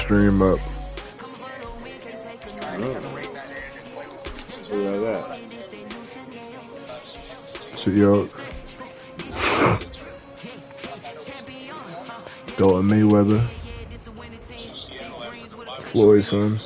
Stream up. See like that. CEO. Dalton Mayweather. Floyd, son.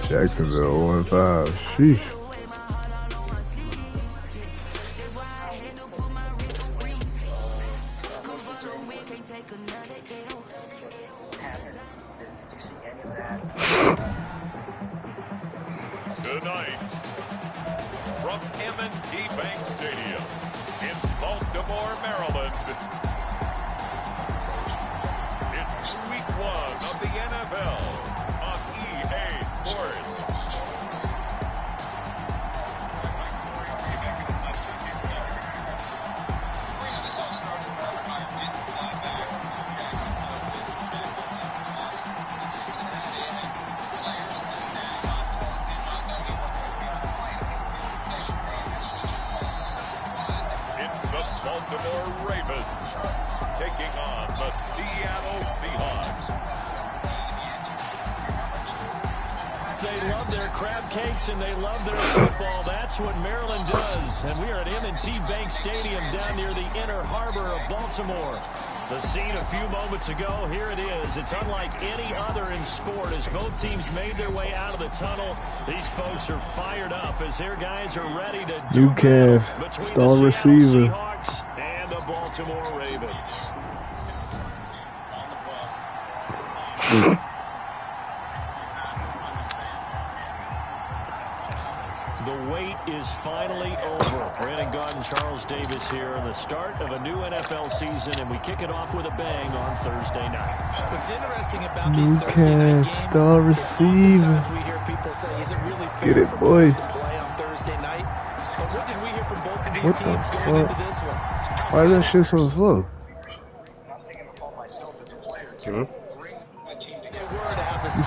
Jacksonville 0-5. Sheesh. Tonight, from M&T Bank Stadium in Baltimore, Maryland, it's Week 1 of the NFL on EA Sports. Baltimore Ravens taking on the Seattle Seahawks. They love their crab cakes and they love their football. That's what Maryland does. And we are at M&T Bank Stadium down near the inner harbor of Baltimore. The scene a few moments ago, here it is. It's unlike any other in sport as both teams made their way out of the tunnel. These folks are fired up as their guys are ready to do battle between star the receiver. Seattle Seahawks and the Baltimore Ravens. The wait is finally over. Brandon Gaudin, Charles Davis here on the start of a new NFL season, and we kick it off with a bang on Thursday night. What's interesting about these Thursday night games star receiver. We hear people say, is it really fair Get it, for boy. players to play on Thursday night? But what did we hear from both of these teams going into this one? Why is that shit so slow? You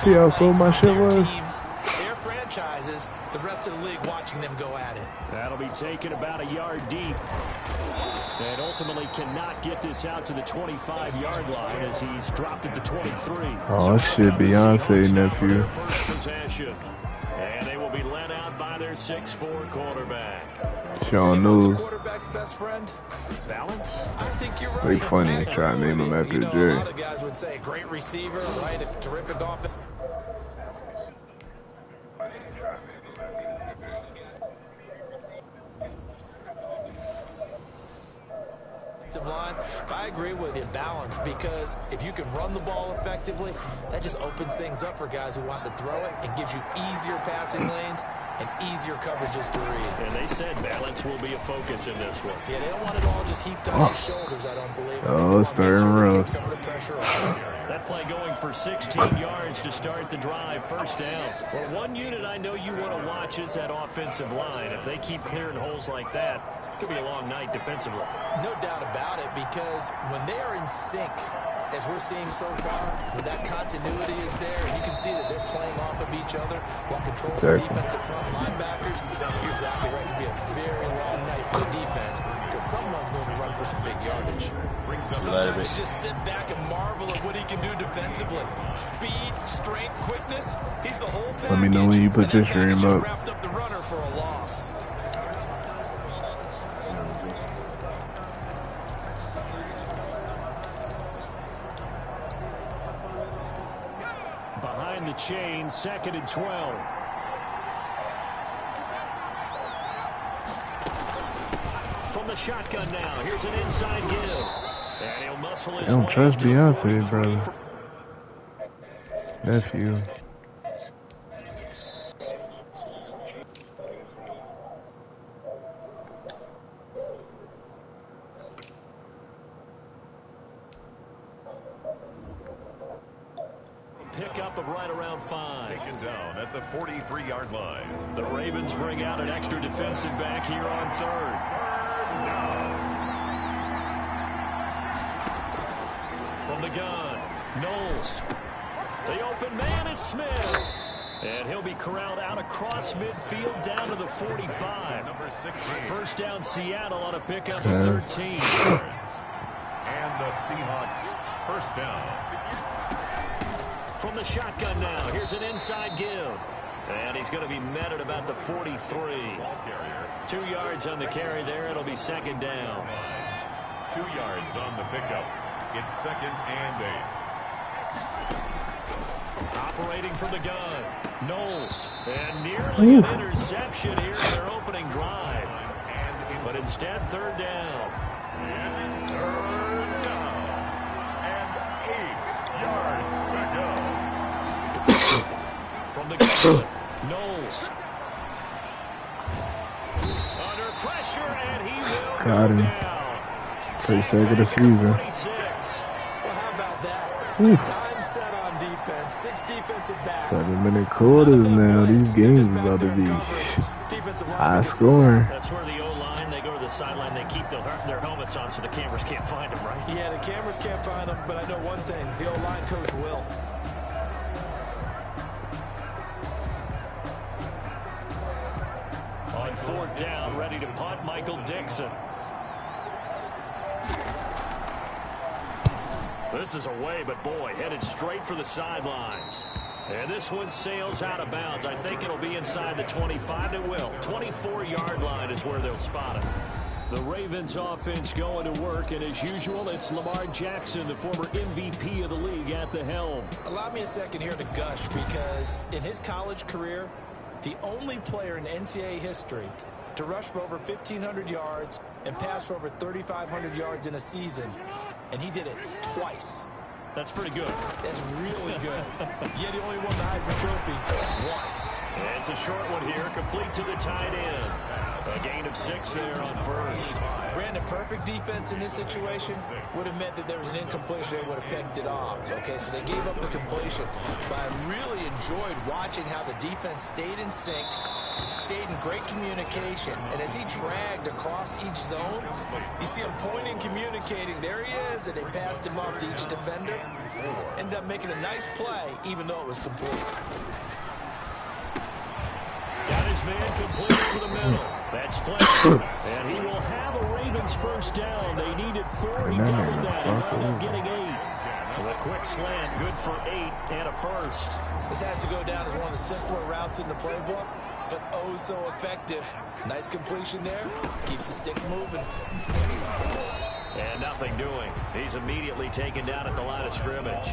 see how slow my shit was? Their franchises, the rest of the league watching them go at it. That'll be taken about a yard deep. And ultimately cannot get this out to the 25-yard line as he's dropped at the 23. Oh, shit, Beyonce nephew. First possession. And they will be led out by their 6'4" quarterback. Sean News. Quarterback's best friend? Balance? I think you're Pretty right. funny. Try to name him after A Jerry. lot of guys would say great receiver, right? A terrific offense. Line. I agree with you, balance, because if you can run the ball effectively, that just opens things up for guys who want to throw it and gives you easier passing lanes and easier coverages to read. And they said balance will be a focus in this one. Yeah, they don't want it all just heaped on his shoulders, I don't believe. Oh, it's starting rough. Take some of the pressure off. That play going for 16 yards to start the drive, first down. Well, one unit I know you want to watch is that offensive line. If they keep clearing holes like that, it could be a long night defensively. No doubt about it, because when they are in sync, as we're seeing so far, when that continuity is there, and you can see that they're playing off of each other while controlling the defensive front linebackers, you're exactly right. It could be a very long night for the defense, because someone's going to run for some big yardage. Sometimes you just sit back and marvel at what he can do defensively. Speed, strength, quickness, he's the whole package. Let me know when you put this stream up. Wrapped up the runner for a loss. Behind the chain, 2nd and 12. From the shotgun now, here's an inside give. And he'll muscle his I don't way trust to Beyonce, 43. brother. Nephew. pickup of right around 5. Taken down at the 43-yard line. The Ravens bring out an extra defensive back here on 3rd. From the gun, Knowles. The open man is Smith. And he'll be corralled out across midfield down to the 45. Number 16. First down Seattle on a pickup of 13. And the Seahawks first down. From the shotgun now, here's an inside give. And he's going to be met at about the 43. Ball carrier. 2 yards on the carry there. It'll be second down. 2 yards on the pickup. It's 2nd and 8. Operating from the gun, Knowles. And nearly an interception here in their opening drive. But instead, 3rd down. It's 3rd down. And 8 yards to go. From the gun, Knowles. Under pressure, and he will Got go him. down. First sack of the season. 26. Well, how about that? Time set on defense. 6 defensive backs. 7-minute quarters now. These games about to be high scoring. That's where the O-line, they go to the sideline, they keep their helmets on so the cameras can't find them, right? Yeah, the cameras can't find them, but I know one thing. The O-line coach will. On 4th down, ready to punt, Michael Dixon. This is away, but boy, headed straight for the sidelines. And this one sails out of bounds. I think it'll be inside the 25. It will. 24-yard line is where they'll spot it. The Ravens offense going to work, and as usual, it's Lamar Jackson, the former MVP of the league, at the helm. Allow me a second here to gush, because in his college career, the only player in NCAA history to rush for over 1,500 yards and pass for over 3,500 yards in a season, and he did it twice. That's pretty good. That's really good. Yet he only won the Heisman Trophy once. And it's a short one here, complete to the tight end. A gain of 6 there on 1st. Brandon, perfect defense in this situation would have meant that there was an incompletion. They would have picked it off. Okay, so they gave up the completion. But I really enjoyed watching how the defense stayed in sync, stayed in great communication. And as he dragged across each zone, you see him pointing, communicating. There he is, and they passed him off to each defender. Ended up making a nice play, even though it was complete. Got his man complete for the middle. That's Fletcher. And he will have a Ravens first down. They needed 4. He doubled that. He wound up getting 8. With a quick slant, good for 8 and a first. This has to go down as one of the simpler routes in the playbook, but oh so effective. Nice completion there. Keeps the sticks moving. And nothing doing. He's immediately taken down at the line of scrimmage.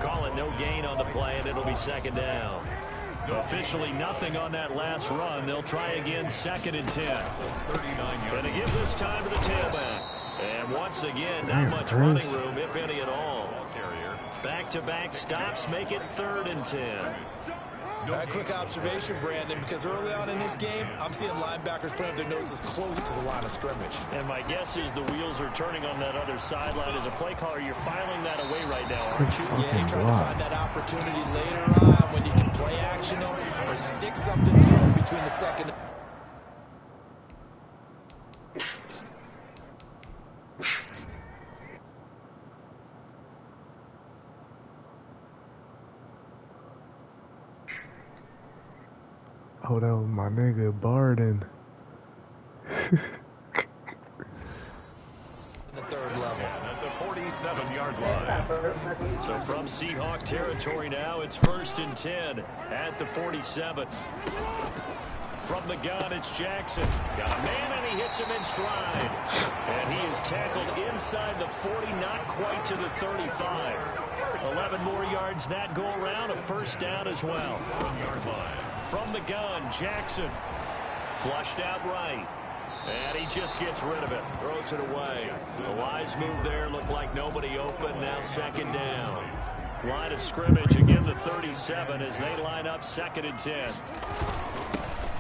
Call it no gain on the play, and it'll be 2nd down. Officially nothing on that last run. They'll try again, 2nd and 10. Going to give this time to the tailback. And once again, not much running room, if any at all. Back-to-back stops make it 3rd and 10. Quick observation, Brandon, because early on in this game, I'm seeing linebackers putting their noses close to the line of scrimmage. And my guess is the wheels are turning on that other sideline. As a play caller, you're filing that away right now, aren't you? Yeah, you're trying to find that opportunity later on when you can play action them or stick something to them between the second. Oh, that was my nigga Barden. The 3rd level. At the 47-yard line. So from Seahawk territory now, it's 1st and 10 at the 47. From the gun, it's Jackson. Got a man, and he hits him in stride. And he is tackled inside the 40, not quite to the 35. 11 more yards that go around, a first down as well. 1-yard line. From the gun, Jackson. Flushed out right. And he just gets rid of it. Throws it away. A wise move there. Looked like nobody open. Now 2nd down. Line of scrimmage again, the 37 as they line up 2nd and 10.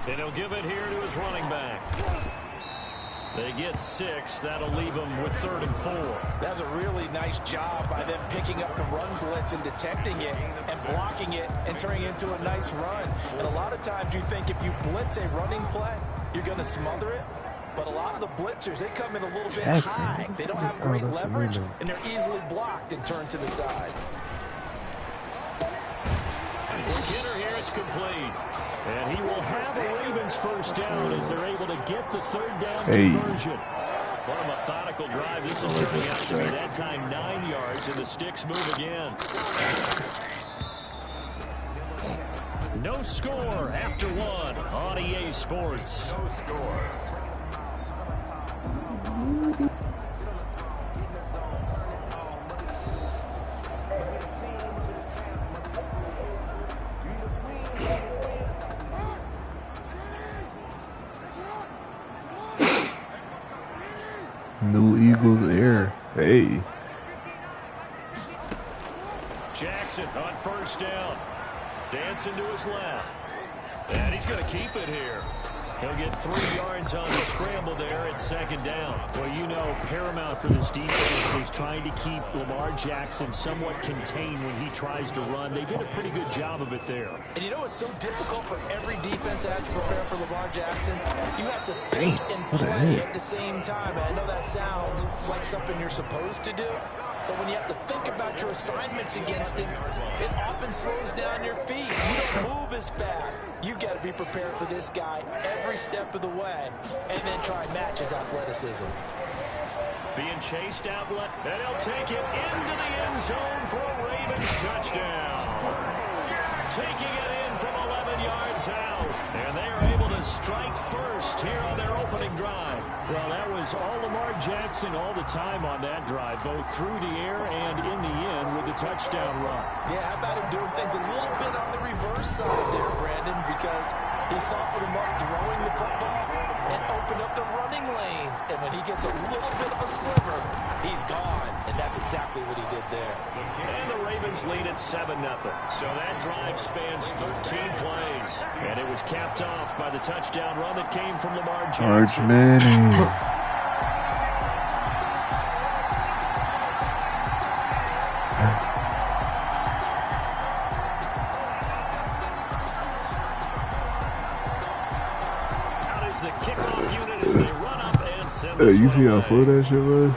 And he'll give it here to his running back. They get 6. That'll leave them with 3rd and 4. That's a really nice job by them picking up the run blitz and detecting it and blocking it and turning it into a nice run. And a lot of times you think if you blitz a running play, you're going to smother it. But a lot of the blitzers, they come in a little bit high. They don't have great leverage, and they're easily blocked and turned to the side. For Kidder here, it's complete. And he will have a Ravens first down as they're able to get the 3rd down conversion. What a methodical drive this is turning out to be. That time 9 yards, and the sticks move again. No score after 1 on EA Sports. No score. New Eagles Air. Hey. Jackson on first down. Dancing to his left. And he's going to keep it here. He'll get 3 yards on the scramble there at 2nd down. Well, you know, paramount for this defense is trying to keep Lamar Jackson somewhat contained when he tries to run. They did a pretty good job of it there. And you know it's so difficult for every defense to have to prepare for Lamar Jackson? You have to think and play at the same time. And I know that sounds like something you're supposed to do. But when you have to think about your assignments against him, it often slows down your feet. You don't move as fast. You've got to be prepared for this guy every step of the way and then try and match his athleticism. Being chased outlet, and he'll take it into the end zone for a Ravens touchdown. Taking it in from 11 yards out, and they are able to strike first here on their opening drive. Well, that was all Lamar Jackson all the time on that drive, both through the air and in the end with the touchdown run. Yeah, how about him doing things a little bit on the reverse side there, Brandon, because he softened him up throwing the football and opened up the running lanes. And when he gets a little bit of a sliver, he's gone. And that's exactly what he did there. And the Ravens lead at 7-0. So that drive spans 13 plays. And it was capped off by the touchdown run that came from Lamar Jackson. Out is the kickoff unit as they run up and send Hey, you see how slow that shit was?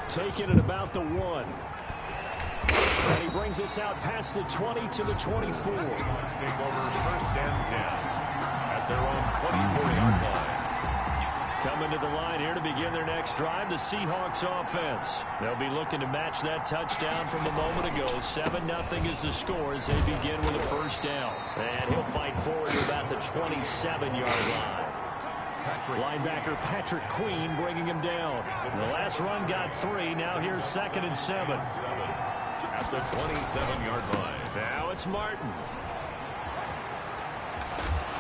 Taking it about the 1. And he brings us out past the 20 to the 24. Take over 1st and 10 at their own 24-yard line. Coming to the line here to begin their next drive, the Seahawks offense. They'll be looking to match that touchdown from a moment ago. 7-0 is the score as they begin with a first down. And he'll fight forward to about the 27-yard line. Linebacker Patrick Queen bringing him down. The last run got 3. Now here's 2nd and 7. At the 27-yard line. Now it's Martin.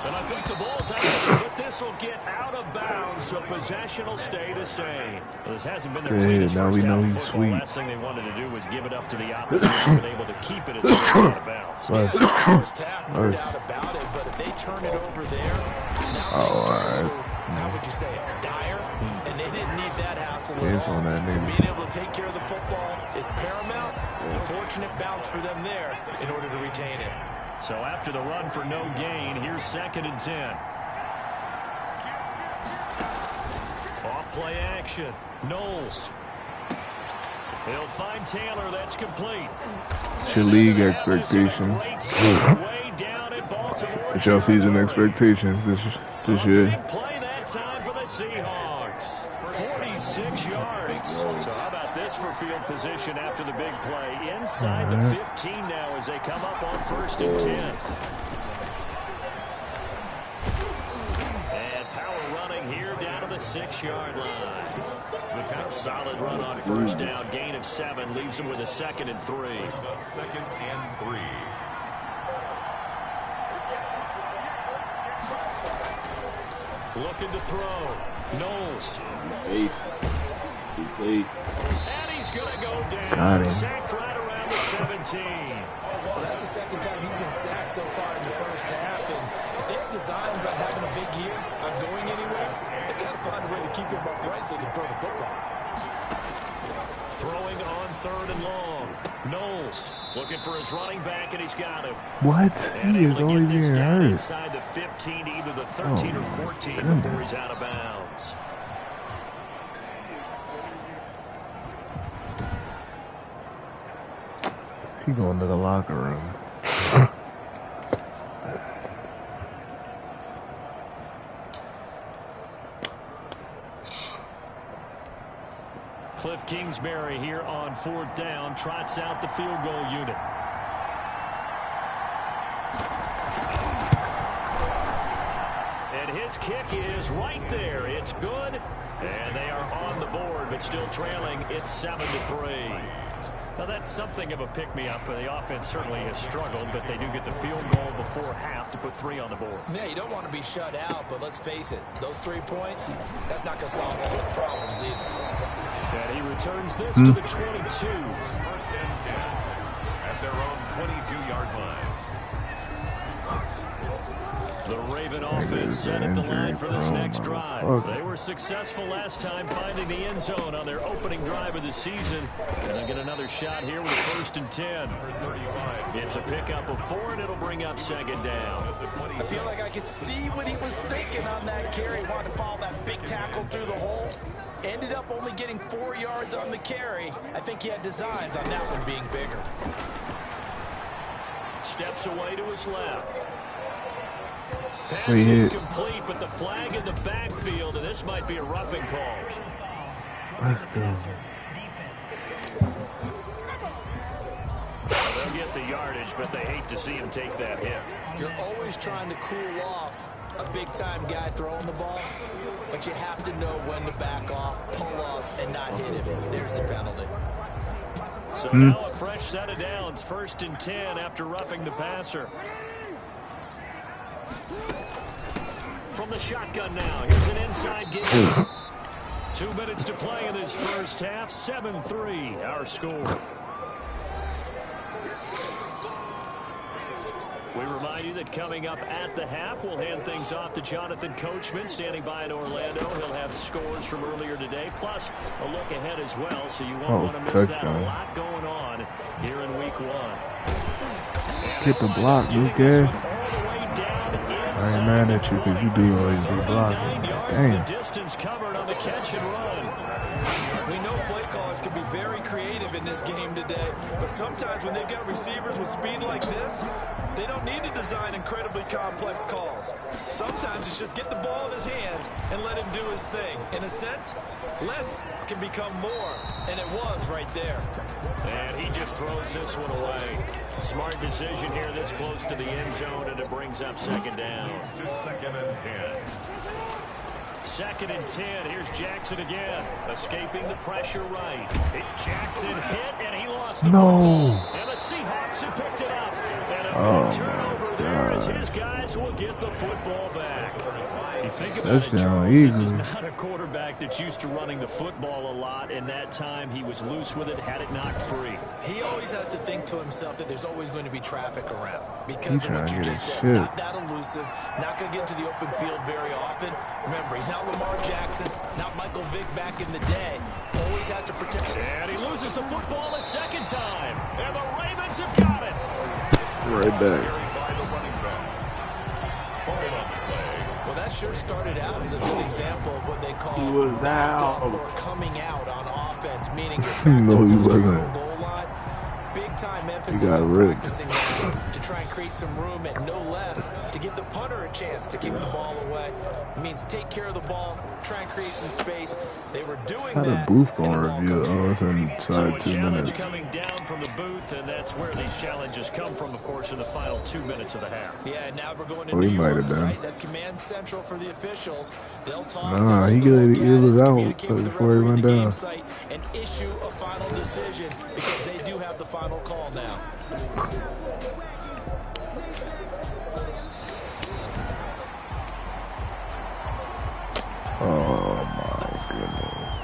And I think the ball's out, but this will get out of bounds, so possession will stay the same. Well, this hasn't been their cleanest first down of football. Last thing they wanted to do was give it up to the opposition, but able to keep it as it goes out of bounds. Yeah, the first half, no doubt about it, but if they turn it over there, now things turn over, how would you say it, dire? And they didn't need that hassle at all. So being able to take care of the football is paramount. A fortunate bounce for them there in order to retain it. So after the run for no gain, here's 2nd and 10. Off play action. Knowles. He'll find Taylor. That's complete. It's your league expectations. Way down in Baltimore. It's your season expectations this year. Big play that time for the Seahawks. 46 yards. So how about this for field position after the big play? Inside the 15 now as they come up on 1st and 10. And power running here down to the 6-yard line. A solid run on first down. Gain of 7 leaves them with a 2nd and 3. 2nd and 3. Looking to throw. Knowles. And And he's going to go down. Sacked right around the 17. Well, that's the second time he's been sacked so far in the first half. And if they have designs on having a big year, on going anywhere, they've got to find a way to keep him upright so they can throw the football. Throwing on 3rd and long. Knowles looking for his running back, and he's got him. What? And He able is to only get this being down hurt. inside the 15 to either the 13 or 14 before he's out of bounds. He going to the locker room. Cliff Kingsbury here on 4th down, trots out the field goal unit. And his kick is right there. It's good. And they are on the board, but still trailing. It's 7-3. Now, that's something of a pick-me-up. The offense certainly has struggled, but they do get the field goal before half to put 3 on the board. Yeah, you don't want to be shut out, but let's face it, those 3 points, that's not going to solve all their problems either. And he returns this to the 22. 1st and 10 at their own 22-yard line. The Raven offense set at the line for this next drive. They were successful last time finding the end zone on their opening drive of the season. And they'll get another shot here with 1st and 10. It's a pickup of 4, and it'll bring up 2nd down. I feel like I could see what he was thinking on that carry. Wanted to follow that big tackle through the hole. Ended up only getting 4 yards on the carry. I think he had designs on that one being bigger. Steps away to his left. Pass incomplete, but the flag in the backfield, and this might be a roughing call. Let's go. They'll get the yardage, but they hate to see him take that hit. You're always trying to cool off a big-time guy throwing the ball, but you have to know when to back off, pull up, and not hit him. There's the penalty. So now a fresh set of downs, 1st and 10 after roughing the passer. From the shotgun now, here's an inside game. 2 minutes to play in this first half, 7-3 our score. We remind you that coming up at the half, we'll hand things off to Jonathan Coachman, standing by in Orlando. He'll have scores from earlier today, plus a look ahead as well, so you won't want to miss that. A lot going on here in Week 1. Get the block, Luke. I ain't mad at you because you do always be blocking. Damn. Distance covered on the catch and run. We know play callers can be very creative in this game today, but sometimes when they've got receivers with speed like this, they don't need to design incredibly complex calls. Sometimes it's just get the ball in his hands and let him do his thing. In a sense, less can become more, and it was right there. And he just throws this one away. Smart decision here this close to the end zone, and it brings up 2nd down. To 2nd and 10. 2nd and 10. Here's Jackson again, escaping the pressure right. Jackson hit, and he lost the ball. And the Seahawks have picked it up. And a good turnover there as his guys will get the football back. You think about it, Charles, this is not a quarterback that's used to running the football a lot, and that time he was loose with it, had it knocked free. He always has to think to himself that there's always going to be traffic around because of what you just said. Not that elusive, not going to get to the open field very often. Remember, he's not Lamar Jackson, not Michael Vick back in the day. Always has to protect it. And he loses the football a 2nd time, and the Ravens have got it. Right back. Well, that sure started out as a good example of what they call or coming out on offense, meaning you're back to your own goal line. Big-time emphasis on practicing that to try and create some room and no less to give the punter a chance to kick the ball away. It means take care of the ball, try and create some space. They were doing that. Booth bar review. So a challenge coming down from the booth, and that's where these challenges come from, of course, in the final 2 minutes of the half. Yeah, now we're going to New York, right? That's command central for the officials. They'll talk he was out before he went down. And issue a final decision because they do have the final call now. Oh my goodness.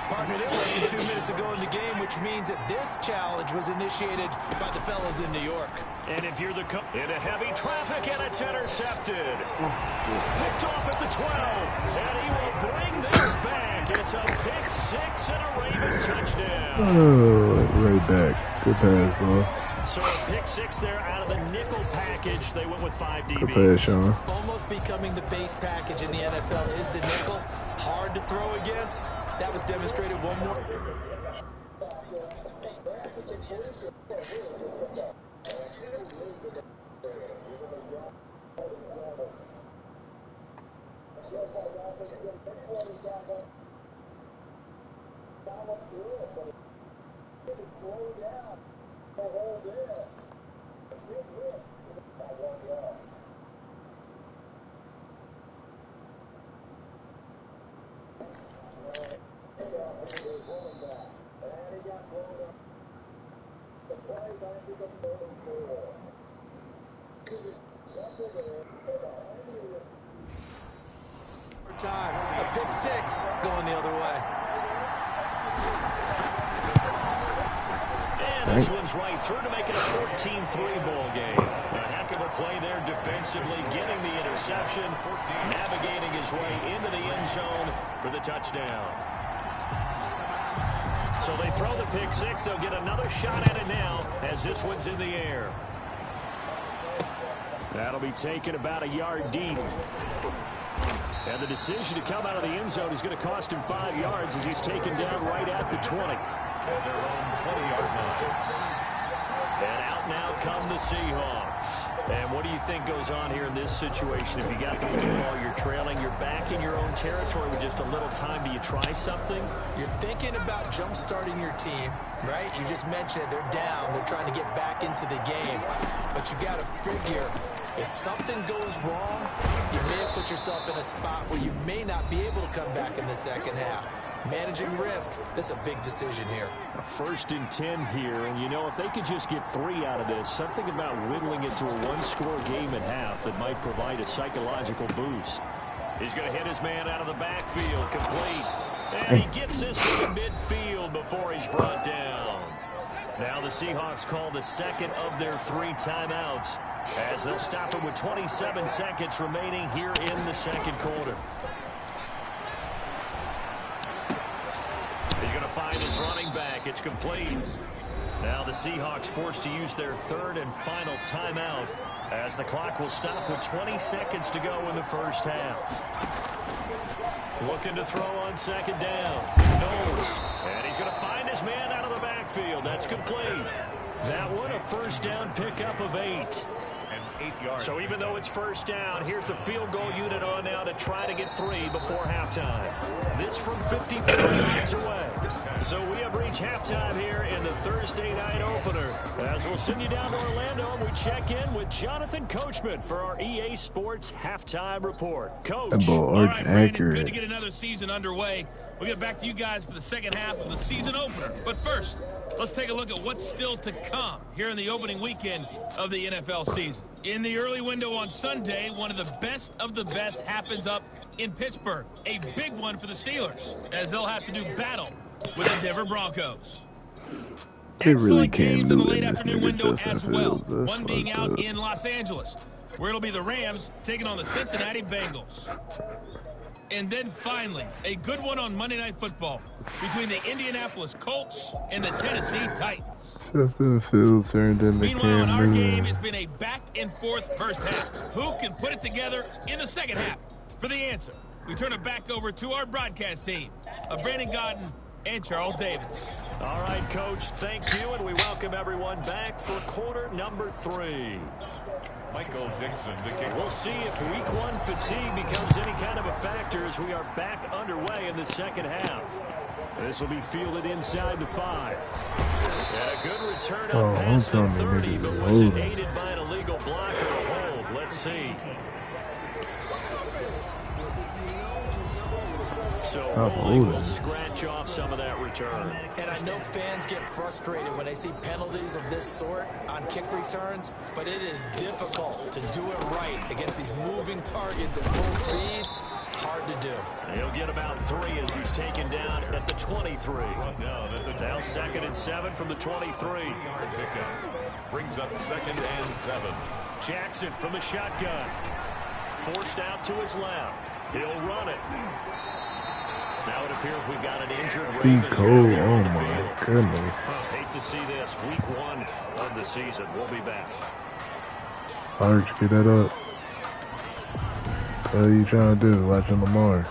Partner, it wasn't 2 minutes minutes ago in the game, which means that this challenge was initiated by the fellas in New York. And if you're into heavy traffic, and it's intercepted. Picked off at the 12, and he will bring this back. It's a pick six and a Raven touchdown. Oh, right back. Good pass, bro. So a pick six there out of the nickel package. They went with 5 DBs. Good pass, Sean. Almost becoming the base package in the NFL is the nickel. Hard to throw against. That was demonstrated one more. Time. A pick six going the other way. And this one's right through to make it a 14-3 ball game. A heck of a play there defensively, getting the interception, navigating his way into the end zone for the touchdown. So they throw the pick six. They'll get another shot at it now as this one's in the air. That'll be taken about a yard deep. And the decision to come out of the end zone is going to cost him 5 yards as he's taken down right at the 20. At their own 20-yard line. And out now come the Seahawks. And what do you think goes on here in this situation? If you got the football, you're trailing, you're back in your own territory with just a little time. Do you try something? You're thinking about jump-starting your team, right? You just mentioned it. They're down. They're trying to get back into the game. But you got to figure, if something goes wrong, you may have put yourself in a spot where you may not be able to come back in the second half. Managing risk, this is a big decision here. A 1st and 10 here, and you know, if they could just get 3 out of this, something about whittling it to a 1-score game at half that might provide a psychological boost. He's going to hit his man out of the backfield, complete. And he gets this one in midfield before he's brought down. Now the Seahawks call the second of their 3 timeouts as they'll stop it with 27 seconds remaining here in the second quarter. He's going to find his running back. It's complete. Now the Seahawks forced to use their 3rd and final timeout as the clock will stop with 20 seconds to go in the first half. Looking to throw on 2nd down. Knows. And he's going to find his man out of the backfield. That's complete. That one a 1st down pickup of 8. 8 yards. So even though it's 1st down, here's the field goal unit on now to try to get 3 before halftime. This from 53 yards away. So we have reached halftime here in the Thursday night opener. As we'll send you down to Orlando, and we check in with Jonathan Coachman for our EA Sports Halftime Report. Coach. All right, Brandon, good to get another season underway. We'll get back to you guys for the second half of the season opener. But first, let's take a look at what's still to come here in the opening weekend of the NFL season. In the early window on Sunday, one of the best happens up in Pittsburgh. A big one for the Steelers, as they'll have to do battle with the Denver Broncos. They really Excellent can't games in the do late it. afternoon window as well. That's One being out in Los Angeles, where it'll be the Rams taking on the Cincinnati Bengals. And then finally, a good one on Monday Night Football between the Indianapolis Colts and the Tennessee Titans. Justin Fields turned into Meanwhile, in our Cam game, Newton. it's been a back-and-forth first half. Who can put it together in the second half? For the answer, we turn it back over to our broadcast team of Brandon Godden and Charles Davis. All right, Coach, thank you, and we welcome everyone back for quarter number 3. Michael Dixon to kick. We'll see if week 1 fatigue becomes any kind of a factor as we are back underway in the second half. This will be fielded inside the 5. Yeah, good return up past the 30, but was it aided by an illegal block or a hold? Let's see. So Rolling will scratch off some of that return. And I know fans get frustrated when they see penalties of this sort on kick returns, but it is difficult to do it right against these moving targets at full speed. Hard to do. He'll get about 3 as he's taken down at the 23. Now 2nd and 7 from the 23. Brings up 2nd and 7. Jackson from the shotgun. Forced out to his left. He'll run it. Now it appears we've got an injured Raven. Cold. Oh my goodness. Hate to see this. Week 1 of the season. We'll be back. Arch, get that up. What are you trying to do? Watching Lamar.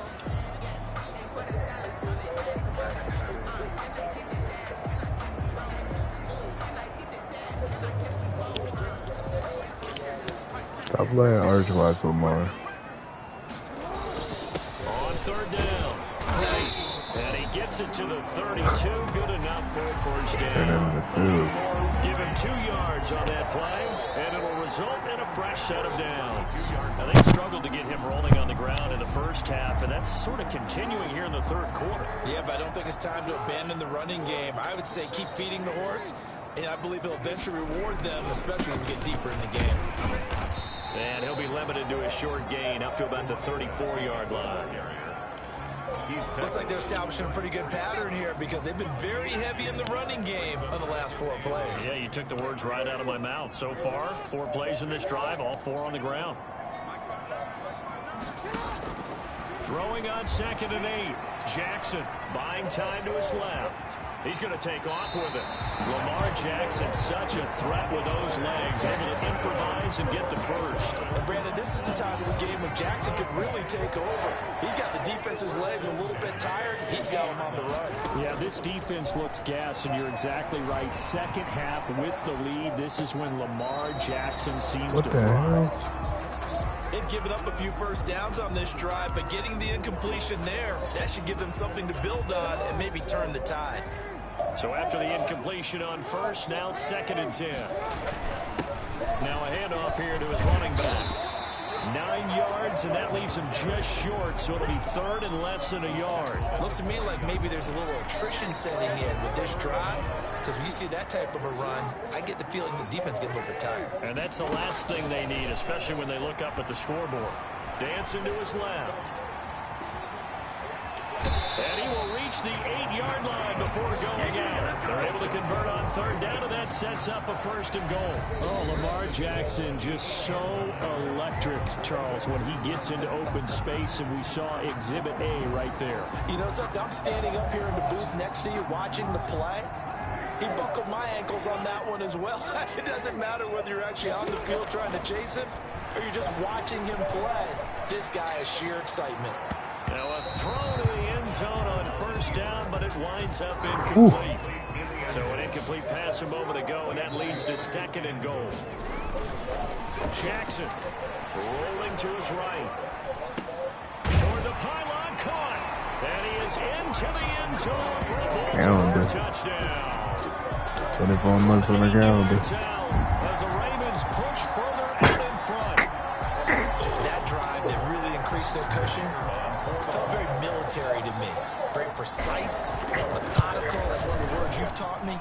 Stop letting Arch watch Lamar. On 3rd down. Nice. And he gets it to the 32. Good enough for a first down. Give him 2 yards on that play, and it'll result in a fresh set of downs. Now, they struggled to get him rolling on the ground in the first half, and that's sort of continuing here in the 3rd quarter. Yeah, but I don't think it's time to abandon the running game. I would say keep feeding the horse, and I believe he'll eventually reward them, especially as we get deeper in the game. And he'll be limited to a short gain up to about the 34-yard line. Looks like they're establishing a pretty good pattern here because they've been very heavy in the running game on the last 4 plays. Yeah, you took the words right out of my mouth. So far, 4 plays in this drive, all 4 on the ground. Throwing on 2nd and 8. Jackson buying time to his left. He's going to take off with it. Lamar Jackson, such a threat with those legs, able to improvise and get the first. And Brandon, this is the time of the game when Jackson could really take over. He's got the defense's legs a little bit tired. He's got them on the run. Yeah, this defense looks gassed, and you're exactly right. 2nd half with the lead, this is when Lamar Jackson seems to fry. They've given up a few first downs on this drive, but getting the incompletion there, that should give them something to build on and maybe turn the tide. So after the incompletion on first, now 2nd and 10. Now a handoff here to his running back. 9 yards, and that leaves him just short, so it'll be 3rd and less than a yard. Looks to me like maybe there's a little attrition setting in with this drive, because when you see that type of a run, I get the feeling the defense gets a little bit tired. And that's the last thing they need, especially when they look up at the scoreboard. Dancing to his left. And he will reach the 8-yard line before going out. They're able to convert on 3rd down, and that sets up a 1st and goal. Oh, Lamar Jackson just so electric, Charles, when he gets into open space, and we saw Exhibit A right there. You know something? I'm standing up here in the booth next to you watching the play. He buckled my ankles on that one as well. It doesn't matter whether you're actually on the field trying to chase him or you're just watching him play. This guy is sheer excitement. Now a throw to the end zone on 1st down, but it winds up incomplete. So an incomplete pass a moment ago, and that leads to 2nd and goal. Jackson rolling to his right. Toward the pylon, caught. And he is into the end zone for a Baltimore touchdown. 24 months on the calendar. As the Ravens push further out in front. That drive that really increased their cushion felt very military to me. Very precise, methodical. That's one of the words you've taught me.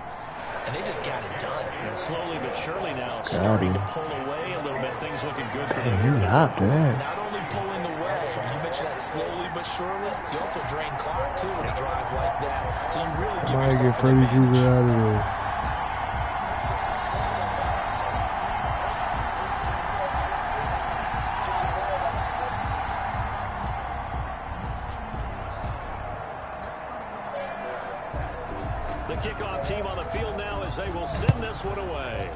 And they just got it done. And slowly but surely now starting to pull away a little bit. Things looking good for them. You're not bad. Not only pulling away, but you mentioned that slowly but surely. You also drain clock, too, with a drive like that. So you really give yourself an advantage. Out of there. The kickoff team on the field now as they will send this one away.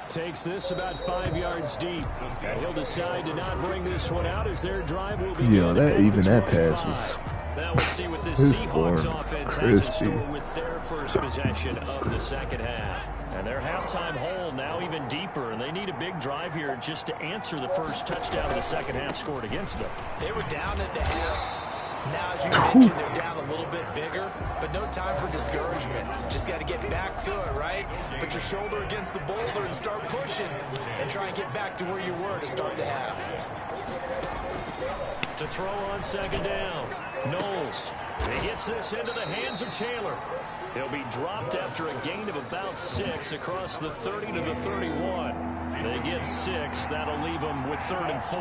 Takes this about 5 yards deep. And he'll decide to not bring this one out as their drive will be. Yo, that pass was. Now we'll see what this Seahawks offense has in store with their first possession of the 2nd half. And their halftime hole now even deeper, and they need a big drive here just to answer the first touchdown of the 2nd half scored against them. They were down at the half. Now, as you mentioned, they're down a little bit bigger, but no time for discouragement. Just got to get back to it, right? Put your shoulder against the boulder and start pushing and try and get back to where you were to start the half. To throw on second down. Knowles. He gets this into the hands of Taylor. He'll be dropped after a gain of about 6 across the 30 to the 31. They get 6. That'll leave them with 3rd and 4.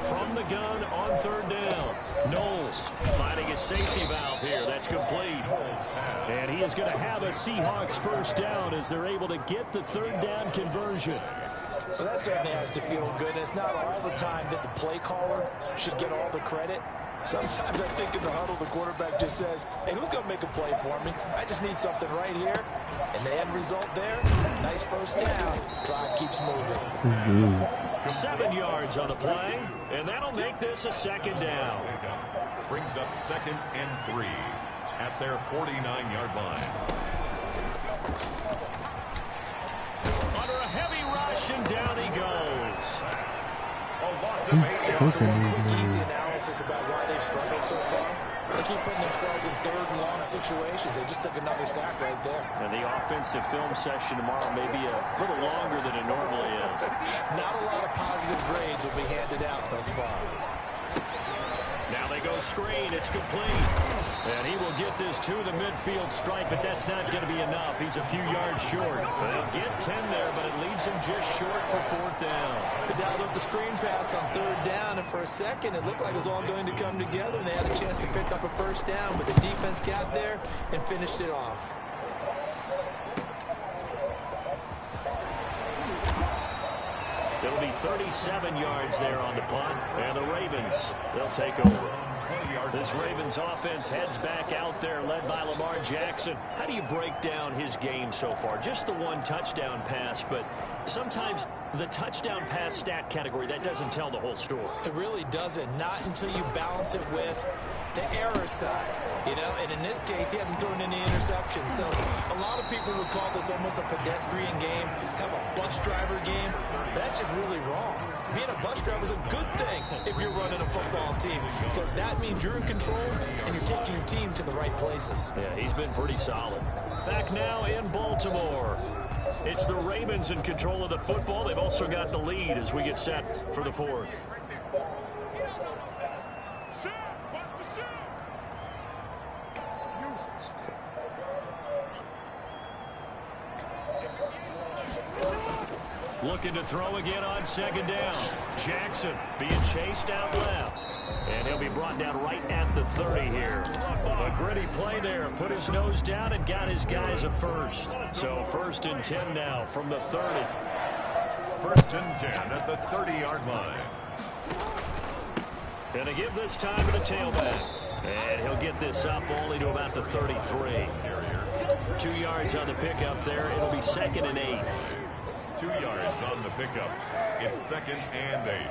From the gun on 3rd down. Knowles finding his safety valve here. That's complete. And he is going to have a Seahawks first down as they're able to get the 3rd down conversion. Well, that certainly has to feel good. It's not all the time that the play caller should get all the credit. Sometimes I think in the huddle, the quarterback just says, hey, who's going to make a play for me? I just need something right here. And the end result there, nice first down. Drive keeps moving. 7 yards on the play, and that'll make this a 2nd down. Brings up 2nd and 3 at their 49-yard line. Under a heavy rush, and down he goes. A loss of 8 yards. So one quick, easy analysis about why they've struggled so far. They keep putting themselves in 3rd and long situations. They just took another sack right there. And the offensive film session tomorrow may be a little longer than it normally is. Not a lot of positive grades will be handed out thus far. Now they go screen. It's complete. And he will get this to the midfield stripe, but that's not going to be enough. He's a few yards short. They'll get 10 there, but it leaves him just short for 4th down. They dialed up the screen pass on 3rd down, and for a second, it looked like it was all going to come together, and they had a chance to pick up a first down, but the defense got there and finished it off. It'll be 37 yards there on the punt, and the Ravens, they'll take over. This Ravens offense heads back out there, led by Lamar Jackson. How do you break down his game so far? Just the 1 touchdown pass, but sometimes the touchdown pass stat category, that doesn't tell the whole story. It really doesn't, not until you balance it with the error side, you know, and in this case, he hasn't thrown any interceptions. So a lot of people would call this almost a pedestrian game, kind of a bus driver game. That's just really wrong. Being a bus driver is a good thing if you're running a football team, because that means you're in control and you're taking your team to the right places. Yeah, he's been pretty solid. Back now in Baltimore. It's the Ravens in control of the football. They've also got the lead as we get set for the 4th. Looking to throw again on 2nd down. Jackson being chased out left. And he'll be brought down right at the 30 here. A gritty play there. Put his nose down and got his guys a first. So 1st and 10 now from the 30. 1st and 10 at the 30-yard line. And to give this time to the tailback. And he'll get this up only to about the 33. 2 yards on the pickup there. It'll be 2nd and 8. 2 yards on the pickup. It's 2nd and 8.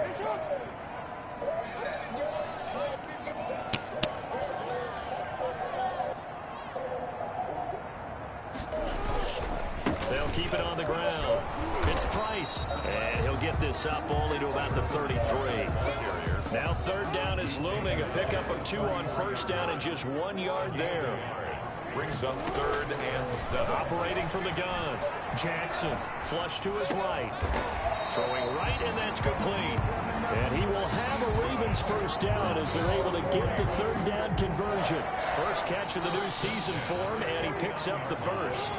They'll keep it on the ground. It's Price. And he'll get this up only to about the 33. Now 3rd down is looming. A pickup of 2 on 1st down and just 1 yard there. Brings up 3rd and 7. Operating from the gun. Jackson flush to his right. Throwing right, and that's complete. And he will have a Ravens first down as they're able to get the 3rd down conversion. First catch of the new season for him, and he picks up the first.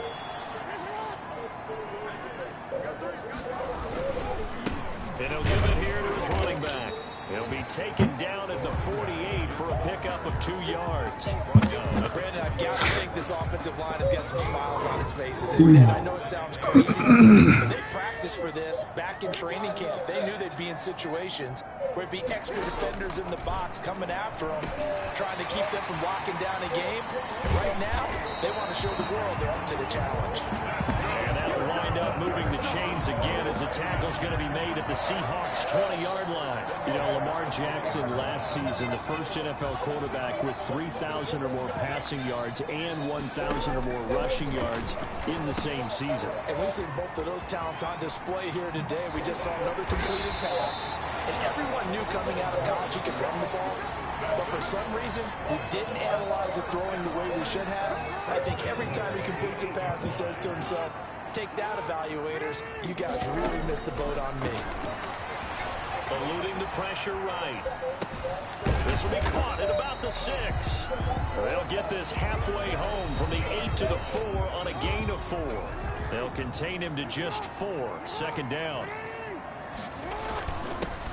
And he'll give it here to his running back. He'll be taken down at the 48 for a pickup of 2 yards. Brandon, I've got to think this offensive line has got some smiles on its faces. And I know it sounds crazy, but they practiced for this back in training camp. They knew they'd be in situations where it'd be extra defenders in the box coming after them, trying to keep them from locking down a game. Right now, they want to show the world they're up to the challenge. And that'll wind up moving the chains again as a tackle's going to be made at the Seahawks' 20-yard line. You know, Lamar Jackson last season, the first NFL quarterback with 3,000 or more passing yards and 1,000 or more rushing yards in the same season. And we've seen both of those talents on display here today. We just saw another completed pass. And everyone knew coming out of college he could run the ball. But for some reason, we didn't analyze the throwing the way we should have. I think every time he completes a pass, he says to himself, Take that, evaluators. You guys really missed the boat on me. Eluding the pressure right. This will be caught at about the 6. They'll get this halfway home from the 8 to the 4 on a gain of 4. They'll contain him to just 4. Second down.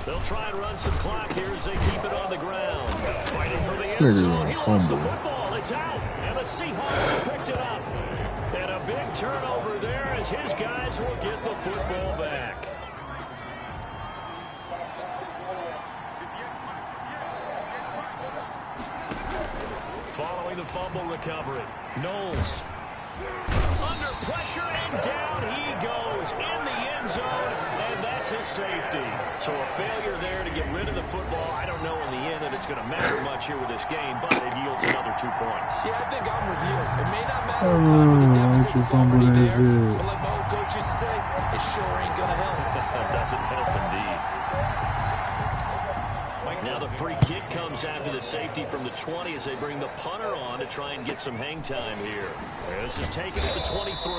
They'll try and run some clock here as they keep it on the ground. Fighting for the end zone. He lost the football. It's out. And the Seahawks have picked it up. And a big turnover there as his guys will get the football back. Following the fumble recovery, Knowles under pressure and down he goes in the end zone, and that's his safety. So a failure there to get rid of the football. I don't know in the end that it's going to matter much here with this game, but it yields another 2 points. Yeah, I think I'm with you. It may not matter at the time when the deficit is already there, but like my old coach used to say, it sure ain't going to help. That doesn't help indeed. Now the free kick comes after the safety from the 20 as they bring the punter on to try and get some hang time here. This is taken at the 23.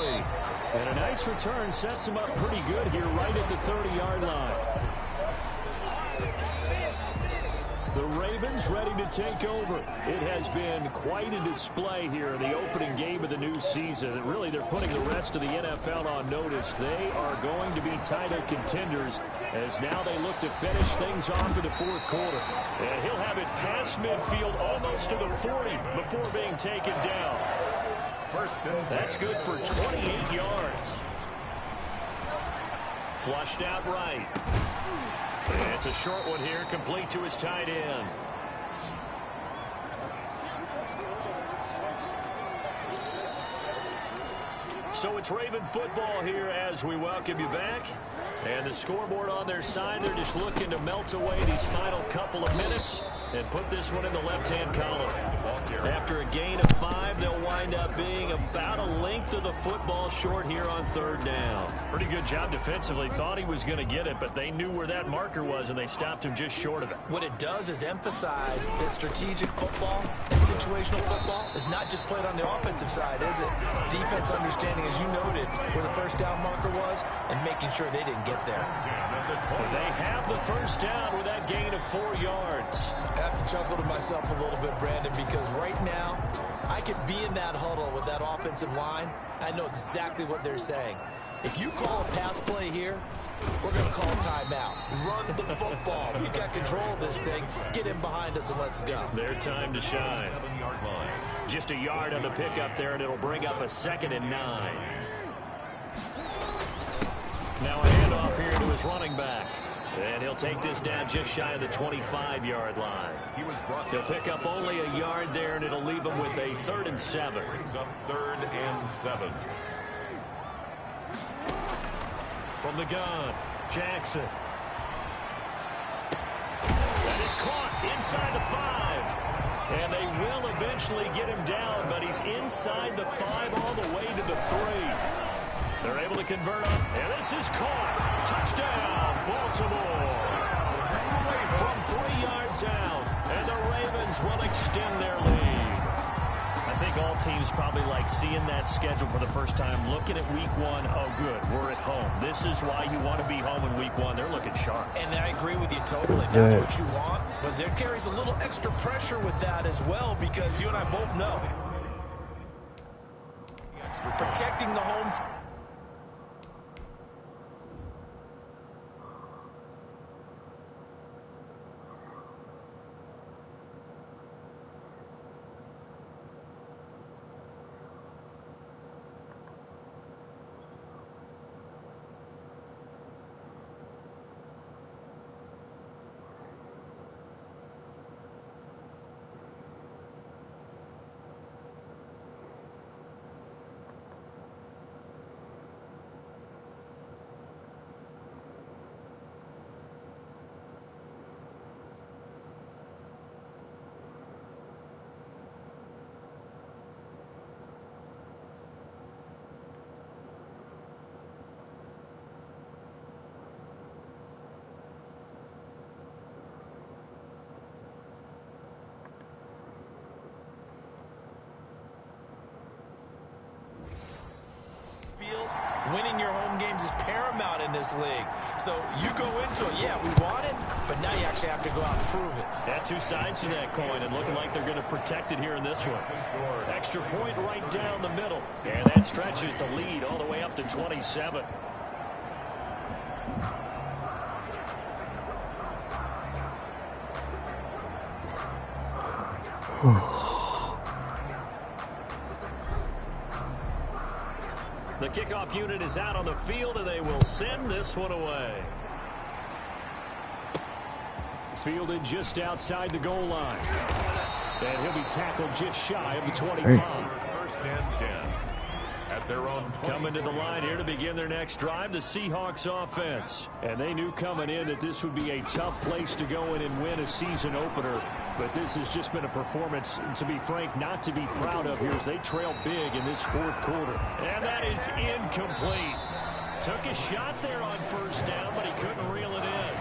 And a nice return sets him up pretty good here right at the 30-yard line. The Ravens ready to take over. It has been quite a display here in the opening game of the new season. And really, they're putting the rest of the NFL on notice. They are going to be title contenders as now they look to finish things off in the fourth quarter. And he'll have it past midfield almost to the 40 before being taken down. That's good for 28 yards. Flushed out right. It's a short one here, complete to his tight end. So it's Raven football here as we welcome you back. And the scoreboard on their side, they're just looking to melt away these final couple of minutes and put this one in the left-hand column. After a gain of 5, they'll wind up being about a length of the football short here on third down. Pretty good job defensively. Thought he was going to get it, but they knew where that marker was, and they stopped him just short of it. What it does is emphasize that strategic football and situational football is not just played on the offensive side, is it? Defense understanding, as you noted, where the first down marker was and making sure they didn't get there. They have the first down with that gain of 4 yards. I have to chuckle to myself a little bit, Brandon, because right now I could be in that huddle with that offensive line. I know exactly what they're saying. If you call a pass play here, we're going to call timeout. Run the football. We got control of this thing. Get in behind us and let's go. Their time to shine. Just a yard on the pickup there, and it'll bring up a 2nd and 9. Now a handoff here to his running back. And he'll take this down just shy of the 25-yard line. He'll pick up only a yard there, and it'll leave him with a 3rd and 7. Brings up 3rd and 7. From the gun, Jackson. That is caught inside the 5. And they will eventually get him down, but he's inside the 5 all the way to the 3. They're able to convert up, and this is caught. Touchdown, Baltimore. From 3 yards out, and the Ravens will extend their lead. I think all teams probably like seeing that schedule for the first time, looking at week 1. Oh, good, we're at home. This is why you want to be home in week 1. They're looking sharp. And I agree with you totally. That's what you want. But there carries a little extra pressure with that as well, because you and I both know protecting the home. Winning your home games is paramount in this league. So you go into it, yeah, we want it, but now you actually have to go out and prove it. Yeah, two sides to that coin, and looking like they're going to protect it here in this one. Extra point right down the middle. And that stretches the lead all the way up to 27. The kickoff unit is out on the field, and they will send this one away. Fielded just outside the goal line. And he'll be tackled just shy of the 25. First and 10 at their own 20. Coming to the line here to begin their next drive, the Seahawks offense. And they knew coming in that this would be a tough place to go in and win a season opener. But this has just been a performance, to be frank, not to be proud of here as they trail big in this fourth quarter. And that is incomplete. Took a shot there on first down, but he couldn't reel it in.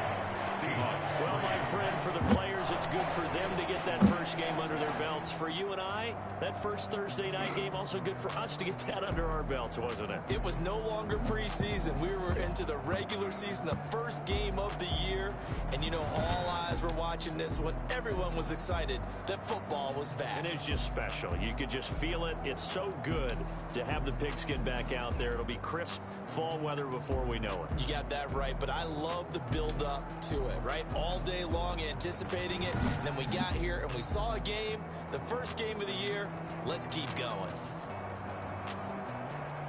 Well, my friend, for the players, it's good for them to get that first game under their belts. For you and I, that first Thursday night game, also good for us to get that under our belts, wasn't it? It was no longer preseason. We were into the regular season, the first game of the year. And, you know, all eyes were watching this when everyone was excited that football was back. And it's just special. You could just feel it. It's so good to have the pigskin back out there. It'll be crisp fall weather before we know it. You got that right, but I love the build-up to it, right? All day long anticipating it, and then we got here and we saw a game, the first game of the year. Let's keep going.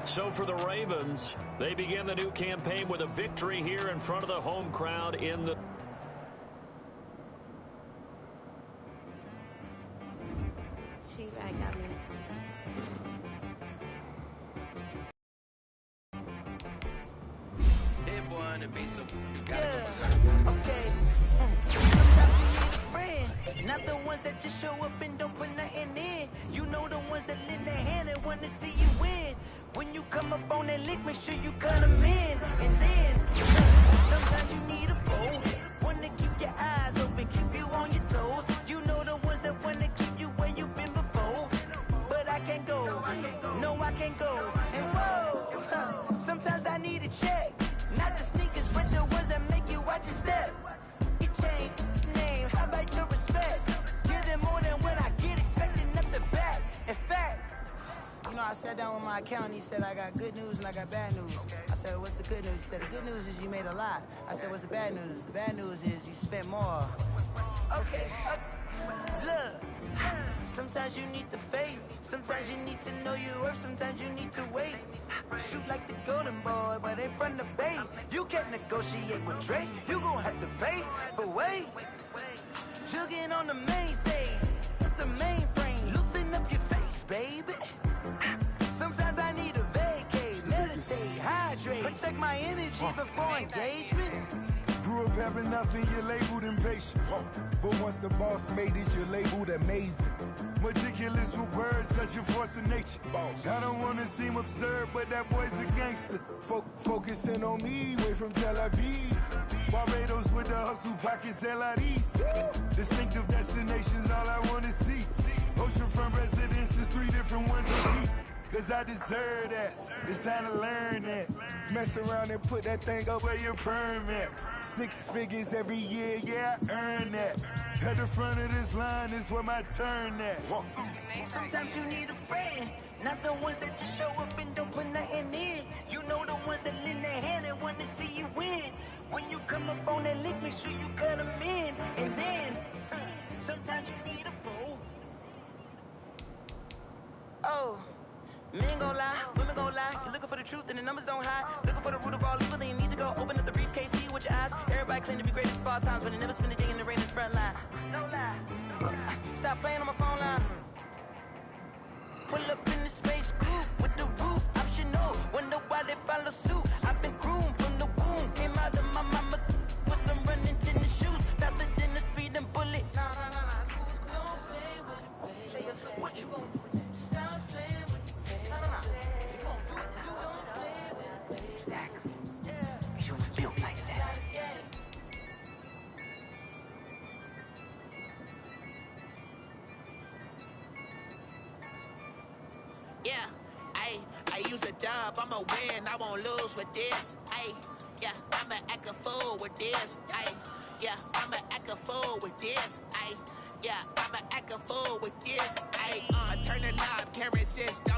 So for the Ravens, they begin the new campaign with a victory here in front of the home crowd in the... I got me. Okay. Sometimes you need a friend, not the ones that just show up and don't put nothing in. You know the ones that lend a hand and want to see you win. When you come up on that lick, make sure you cut them in. And then sometimes you need a foe, one to keep your eyes open, keep you on your toes. You know the ones that want to keep you where you've been before. But I can't go, no I can't go. And whoa, sometimes I need a check. Not the sneakers, but the ones that make you watch your step. You change name, how about your respect? Give them more than what I get, expecting up the back. In fact, you know, I sat down with my accountant, he said I got good news and I got bad news. I said, what's the good news? He said, the good news is you made a lot. I said, what's the bad news? The bad news is you spent more. Okay, look. Sometimes you need the faith. Sometimes you need to know your worth. Sometimes you need to wait. Shoot like the golden boy, but ain't from the bay. You can't negotiate with Drake. You gon' have to pay. But wait, jugging on the main stage, the mainframe, loosen up your face, baby. Sometimes I need a vacate, meditate, hydrate, protect my energy before engagement. Grew up having nothing, you're labeled impatient. But once the boss made it, you're labeled amazing. Meticulous with words, such a force of nature. I don't want to seem absurd, but that boy's a gangster. Focusing on me, way from Tel Aviv. Barbados with the hustle pockets, LIDs. Distinctive destinations, all I want to see. Oceanfront residences, 3 different ones a week. Cause I deserve that, it's time to learn that. Mess around and put that thing up where your permit. 6 figures every year, yeah, I earn that. At the front of this line is where my turn at. Sometimes you need a friend, not the ones that just show up and don't put nothing in. You know the ones that lend their hand and want to see you win. When you come up on that lick, make sure you cut them in. And then, sometimes you need a foe. Oh. Men gon' lie, women gon' lie. You're looking for the truth and the numbers don't hide. Looking for the root of all evil, then you need to go open up the briefcase, see with your eyes. Everybody claim to be great at all times, but they never spend a day in the rain in the front line. No lie. Stop playing on my phone line. Pull up in the space coupe with the roof optional. Wonder why they follow suit. I've been groomed from the womb. Came out of my mama with some running tennis shoes. Faster than the speeding bullet. Nah. Don't play with it, baby. What you gon' do? Stop playing with it. Exactly. You built like that. I use a dub, I'ma win, I won't lose with this. Ay, yeah, I'ma act a fool with this. Ay, yeah, I'ma act a fool with this. Ay, yeah, I'ma act a fool with this. Ay, turn the knob, can't resist.